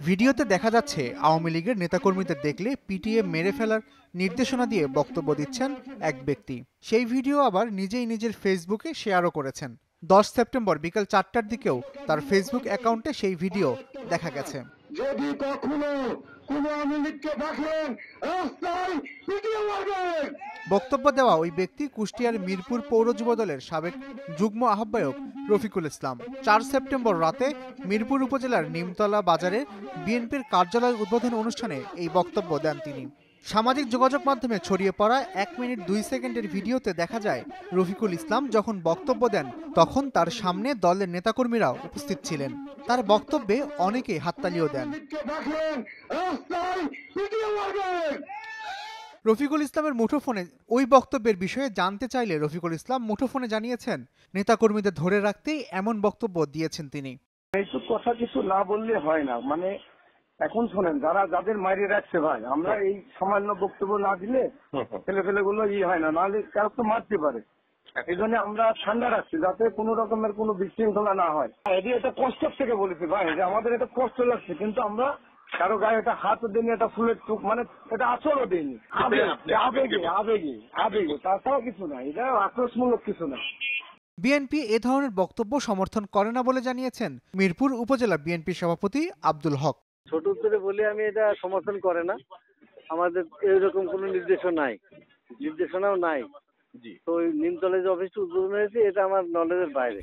ভিডিওতে দেখা যাচ্ছে আওয়ামী লীগের নেতাকর্মীদের দেখলে পিটিয়ে মেরে ফেলার নির্দেশনা দিয়ে বক্তব্য দিচ্ছেন এক ব্যক্তি। সেই ভিডিও আবার নিজেই নিজের ফেসবুকে শেয়ারও করেছেন। 10 সেপ্টেম্বর বিকাল 4টার দিকেও তার ফেসবুক অ্যাকাউন্টে সেই ভিডিও দেখা গেছে। যদি কখনো কোনো আওয়ামী লীগকে দেখেন রাস্তায় পিটিয়ে মারবেন। বক্তব্য দেওয়া ওই ব্যক্তি কুষ্টিয়ার মিরপুর পৌর যুবদলের সাবেক যুগ্ম আহ্বায়ক রফিকুল ইসলাম। 4 সেপ্টেম্বর রাতে মিরপুর উপজেলার নিমতলা বাজারে বিএনপির কার্যালয় উদ্বোধন অনুষ্ঠানে এই বক্তব্য দেন তিনি। সামাজিক যোগাযোগ মাধ্যমে ছড়িয়ে পড়া 1 মিনিট 2 সেকেন্ডের ভিডিওতে দেখা যায় রফিকুল ইসলাম যখন বক্তব্য দেন তখন তার সামনে দলের নেতাকর্মীরা উপস্থিত ছিলেন। তার বক্তব্যে অনেকেই হাততালিও দেন। রফিকুল ইসলামের মুঠোফোনে ওই বক্তব্যের বিষয়ে জানতে চাইলে রফিকুল ইসলাম মুঠোফোনে জানিয়েছেন নেতাকর্মীদের ধরে রাখতেই এমন বক্তব্য দিয়েছেন তিনি। এইসব কথা কিছু না বললে হয় না। মানে এখন শোনেন, যাদের মাইরে রাখছে ভাই, আমরা এই সামান্য বক্তব্য না দিলে ছেলেপেলেগুলো হয় না, নাহলে কারো তো মারতে পারে। এই জন্য আমরা ঠান্ডা রাখছি যাতে কোনো রকমের কোনো বিশৃঙ্খলা না হয়। এটা কষ্ট থেকে বলেছি ভাই, যে আমাদের এটা কষ্ট লাগছে, কিন্তু আমরা কারো গায়ে এটা হাতও দিইনি, এটা ফুলের টুক মানে এটা আচরও দিইনি। আবেগে আবেগে আবেগে তাছাড়া কিছু না, এটা আক্রোশমূলক কিছু না। বিএনপি এ ধরনের বক্তব্য সমর্থন করে না বলে জানিয়েছেন মিরপুর উপজেলা বিএনপি সভাপতি আব্দুল হক। ছোট উত্তরে বলি আমি এটা সমর্থন করে না। আমাদের এরকম কোনো নির্দেশনাও নাই। তো নিমতলা যে অফিসটা উদ্বোধন হয়েছে এটা আমার নলেজের বাইরে।